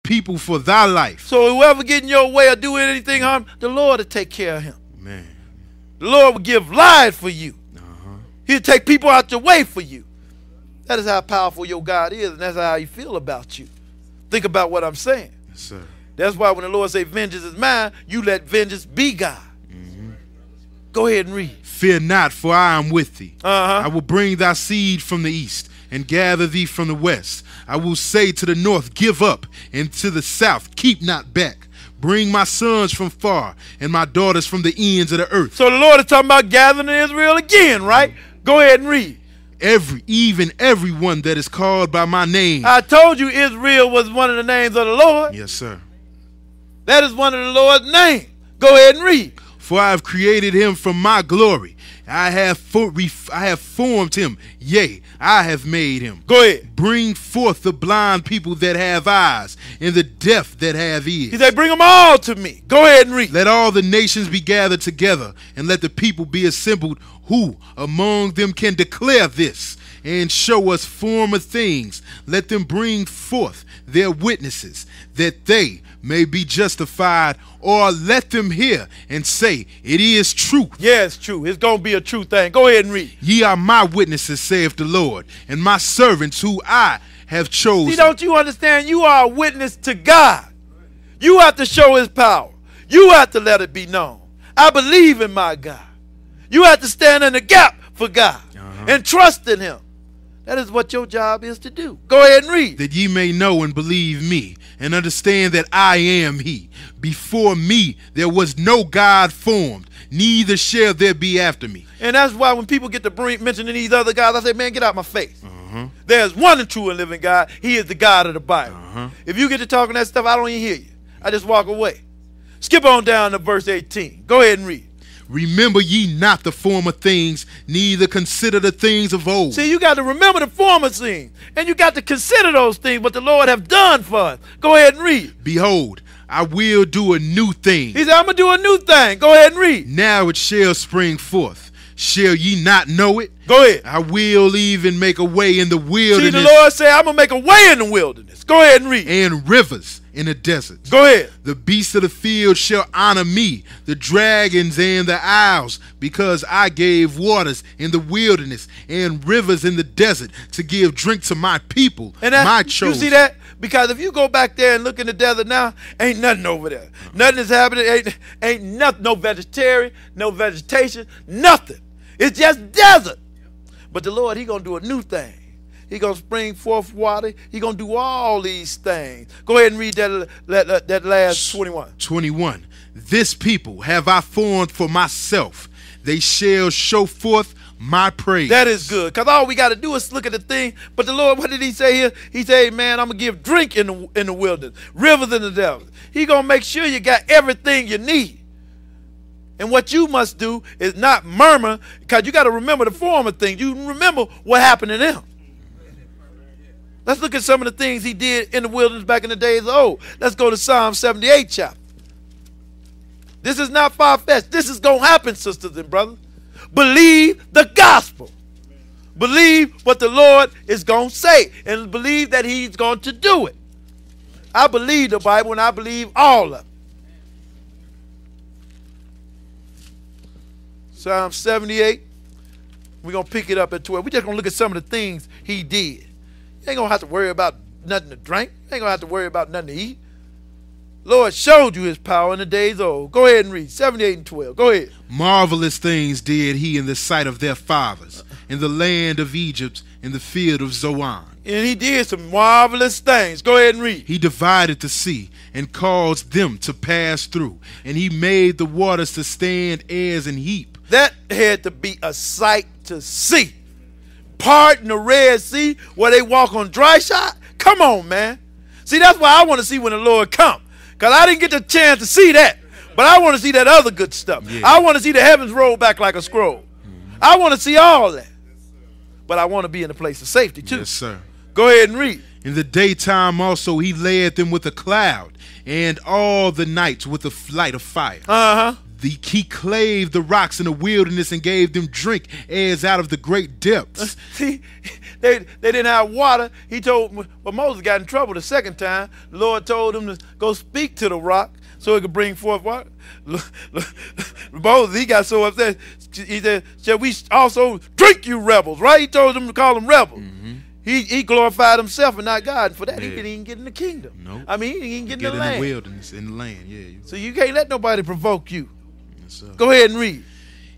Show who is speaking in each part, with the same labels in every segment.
Speaker 1: people for thy life.
Speaker 2: So whoever get in your way or do anything harm, the Lord will take care of him.
Speaker 1: Man.
Speaker 2: The Lord will give life for you. He'll take people out your way for you. That is how powerful your God is, and that's how he feel about you. Think about what I'm saying.
Speaker 1: Yes, sir.
Speaker 2: That's why when the Lord say vengeance is mine, you let vengeance be God. Go ahead and read.
Speaker 1: Fear not, for I am with thee. I will bring thy seed from the east and gather thee from the west. I will say to the north, give up, and to the south, keep not back. Bring my sons from far and my daughters from the ends of the earth.
Speaker 2: So the Lord is talking about gathering Israel again, right? Go ahead and read.
Speaker 1: Even everyone that is called by my name.
Speaker 2: I told you Israel was one of the names of the Lord.
Speaker 1: Yes, sir.
Speaker 2: That is one of the Lord's names. Go ahead and read.
Speaker 1: For I have created him from my glory. I have formed him. Yea, I have made him.
Speaker 2: Go ahead.
Speaker 1: Bring forth the blind people that have eyes, and the deaf that have ears.
Speaker 2: He said, bring them all to me. Go ahead and read.
Speaker 1: Let all the nations be gathered together, and let the people be assembled. Who among them can declare this and show us former things? Let them bring forth their witnesses, that they may be justified, or let them hear and say, it is true.
Speaker 2: Yeah, it's true. It's going to be a true thing. Go ahead and read.
Speaker 1: Ye are my witnesses, saith the Lord, and my servants who I have chosen.
Speaker 2: See, don't you understand? You are a witness to God. You have to show his power. You have to let it be known. I believe in my God. You have to stand in the gap for God and trust in him. That is what your job is to do. Go ahead and read.
Speaker 1: That ye may know and believe me, and understand that I am he. Before me there was no God formed, neither shall there be after me.
Speaker 2: And that's why when people get to mentioning these other gods, I say, man, get out my face. There's one and true and living God. He is the God of the Bible. If you get to talking that stuff, I don't even hear you. I just walk away. Skip on down to verse 18. Go ahead and read.
Speaker 1: Remember ye not the former things, neither consider the things of old.
Speaker 2: See, you got to remember the former things, and you got to consider those things, what the Lord have done for us. Go ahead and read.
Speaker 1: Behold, I will do a new thing.
Speaker 2: He said, I'm going to do a new thing. Go ahead and read.
Speaker 1: Now it shall spring forth. Shall ye not know it?
Speaker 2: Go ahead.
Speaker 1: I will even make a way in the wilderness.
Speaker 2: See, the Lord said, I'm going to make a way in the wilderness. Go ahead and read.
Speaker 1: And rivers in the desert.
Speaker 2: Go ahead.
Speaker 1: The beasts of the field shall honor me, the dragons and the owls, because I gave waters in the wilderness and rivers in the desert to give drink to my people,
Speaker 2: and
Speaker 1: my chosen.
Speaker 2: You see that? Because if you go back there and look in the desert now, ain't nothing over there. Nothing is happening. Ain't nothing. No vegetarian, no vegetation, nothing. It's just desert. But the Lord, he going to do a new thing. He going to spring forth water. He going to do all these things. Go ahead and read that last 21.
Speaker 1: 21. This people have I formed for myself. They shall show forth my praise.
Speaker 2: That is good. Because all we got to do is look at the thing. But the Lord, what did he say here? He said, man, I'm going to give drink in the wilderness, rivers in the desert. He going to make sure you got everything you need. And what you must do is not murmur, because you got to remember the former things. You remember what happened to them. Let's look at some of the things he did in the wilderness back in the days of old. Let's go to Psalm 78 chapter. This is not far-fetched. This is going to happen, sisters and brothers. Believe the gospel. Believe what the Lord is going to say, and believe that he's going to do it. I believe the Bible, and I believe all of it. Psalm 78, we're going to pick it up at 12. We're just going to look at some of the things he did. You ain't going to have to worry about nothing to drink. You ain't going to have to worry about nothing to eat. Lord showed you his power in the days old. Go ahead and read 78 and 12. Go ahead.
Speaker 1: Marvelous things did he in the sight of their fathers, in the land of Egypt, in the field of Zoan.
Speaker 2: And he did some marvelous things. Go ahead and read.
Speaker 1: He divided the sea and caused them to pass through, and he made the waters to stand as an heap.
Speaker 2: That had to be a sight to see. Parting the Red Sea where they walk on dry shod. Come on, man. See, that's why I want to see when the Lord come. Because I didn't get the chance to see that. But I want to see that other good stuff. Yeah. I want to see the heavens roll back like a scroll. I want to see all that. But I want to be in a place of safety too.
Speaker 1: Yes, sir.
Speaker 2: Go ahead and read.
Speaker 1: In the daytime also he led them with a cloud, and all the nights with a light of fire. He clave the rocks in the wilderness and gave them drink as out of the great depths.
Speaker 2: See, they didn't have water. He told, well, Moses got in trouble the second time. The Lord told him to go speak to the rock so it could bring forth water. Moses, he got so upset. He said, shall we also drink, you rebels? Right? He told them to call them rebels. Mm-hmm. He glorified himself and not God. And for that, he didn't even get in the kingdom.
Speaker 1: Nope.
Speaker 2: I mean, he didn't get in the land.
Speaker 1: In the wilderness, in the land, yeah.
Speaker 2: So you can't let nobody provoke you.
Speaker 1: Yes, sir.
Speaker 2: Go ahead and read.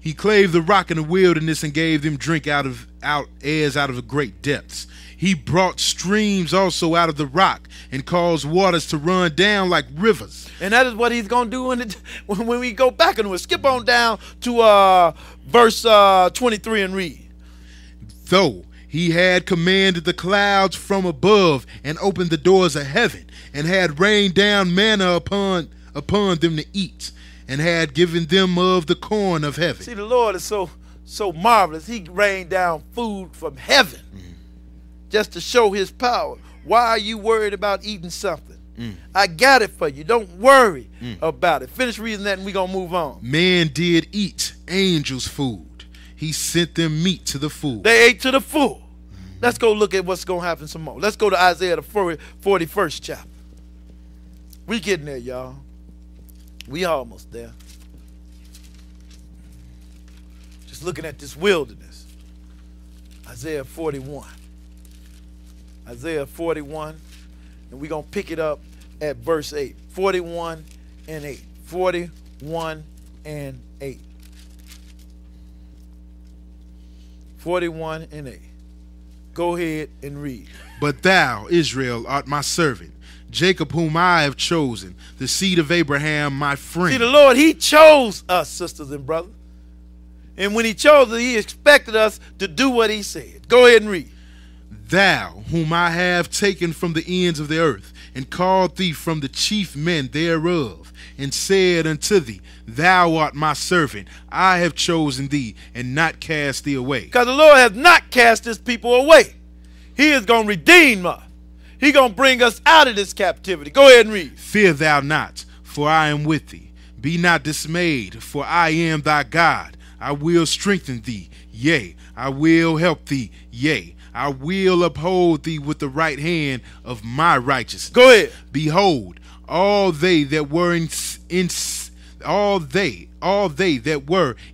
Speaker 1: He clave the rock in the wilderness and gave them drink out of the great depths. He brought streams also out of the rock and caused waters to run down like rivers.
Speaker 2: And that is what he's going to do when we go back into it. Skip on down to verse 23 and read.
Speaker 1: Though he had commanded the clouds from above and opened the doors of heaven and had rained down manna upon them to eat and had given them of the corn of heaven.
Speaker 2: See, the Lord is so marvelous. He rained down food from heaven just to show his power. Why are you worried about eating something? I got it for you. Don't worry about it. Finish reading that and we're going to move on.
Speaker 1: Man did eat angels' food. He sent them meat to the full.
Speaker 2: They ate to the full. Let's go look at what's going to happen some more. Let's go to Isaiah, the 41st chapter. We getting there, y'all. We almost there. Just looking at this wilderness. Isaiah 41. Isaiah 41. And we're going to pick it up at verse 8. 41 and 8. 41 and 8. 41 and 8. Go ahead and read.
Speaker 1: But thou, Israel, art my servant, Jacob whom I have chosen, the seed of Abraham, my friend.
Speaker 2: See, the Lord, he chose us, sisters and brothers. And when he chose us, he expected us to do what he said. Go ahead and read.
Speaker 1: Thou, whom I have taken from the ends of the earth, and called thee from the chief men thereof, and said unto thee, Thou art my servant, I have chosen thee, and not cast thee away.
Speaker 2: Because the Lord has not cast his people away. He is going to redeem us. He's going to bring us out of this captivity. Go ahead and read.
Speaker 1: Fear thou not, for I am with thee. Be not dismayed, for I am thy God. I will strengthen thee, yea, I will help thee, yea, I will uphold thee with the right hand of my righteousness.
Speaker 2: Go ahead.
Speaker 1: Behold, all they that were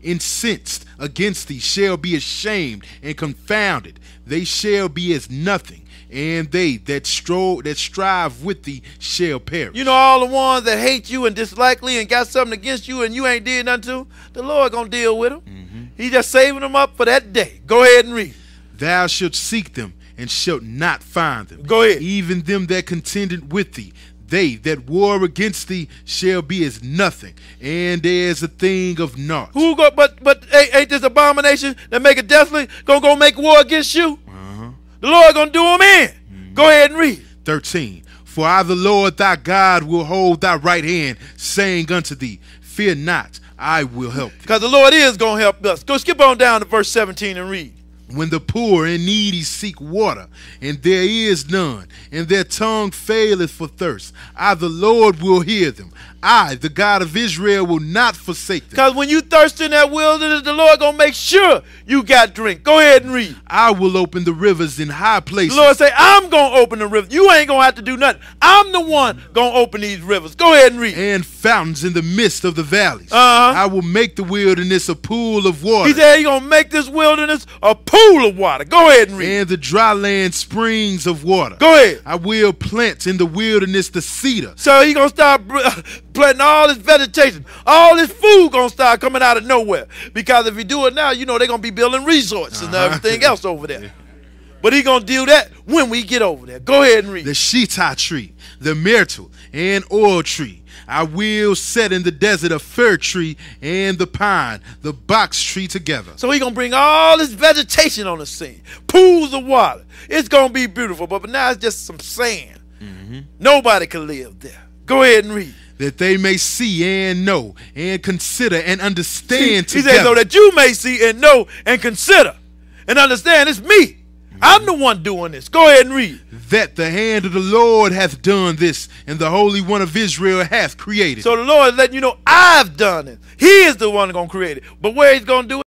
Speaker 1: incensed against thee shall be ashamed and confounded. They shall be as nothing, and they that strive with thee shall perish.
Speaker 2: You know, all the ones that hate you and dislike you and got something against you and you ain't did nothing to, the Lord gonna deal with them. He just saving them up for that day. Go ahead and read.
Speaker 1: Thou shalt seek them and shalt not find them.
Speaker 2: Go ahead.
Speaker 1: Even them that contended with thee, they that war against thee shall be as nothing, and as a thing of naught.
Speaker 2: But ain't this abomination that make it desolate gonna go make war against you? The Lord gonna do them in. Go ahead and read.
Speaker 1: 13. For I, the Lord thy God, will hold thy right hand, saying unto thee, Fear not, I will help thee.
Speaker 2: Because the Lord is gonna help us. Go skip on down to verse 17 and read.
Speaker 1: When the poor and needy seek water, and there is none, and their tongue faileth for thirst, I, the Lord, will hear them. I, the God of Israel, will not forsake them.
Speaker 2: Because when you thirst in that wilderness, the Lord going to make sure you got drink. Go ahead and read.
Speaker 1: I will open the rivers in high places.
Speaker 2: The Lord say, I'm going to open the rivers. You ain't going to have to do nothing. I'm the one going to open these rivers. Go ahead and read.
Speaker 1: And fountains in the midst of the valleys.
Speaker 2: Uh-huh.
Speaker 1: I will make the wilderness a pool of water.
Speaker 2: He said he's going to make this wilderness a pool of water. Go ahead and read.
Speaker 1: And the dry land springs of water.
Speaker 2: Go ahead.
Speaker 1: I will plant in the wilderness the cedar.
Speaker 2: So he's going to start planting all this vegetation. All this food going to start coming out of nowhere. Because if you do it now, you know they're going to be building resorts and everything else over there. But he's going to do that when we get over there. Go ahead and read.
Speaker 1: The shittah tree, the myrtle, and oil tree. I will set in the desert a fir tree and the pine, the box tree together.
Speaker 2: So he's going to bring all this vegetation on the scene. Pools of water. It's going to be beautiful. But now it's just some sand. Nobody can live there. Go ahead and read.
Speaker 1: That they may see and know and consider and understand together.
Speaker 2: He said so that you may see and know and consider and understand it's me. I'm the one doing this. Go ahead and read.
Speaker 1: That the hand of the Lord hath done this, and the Holy One of Israel hath created.
Speaker 2: So the Lord is letting you know I've done it. He is the one going to create it. But where he's going to do it?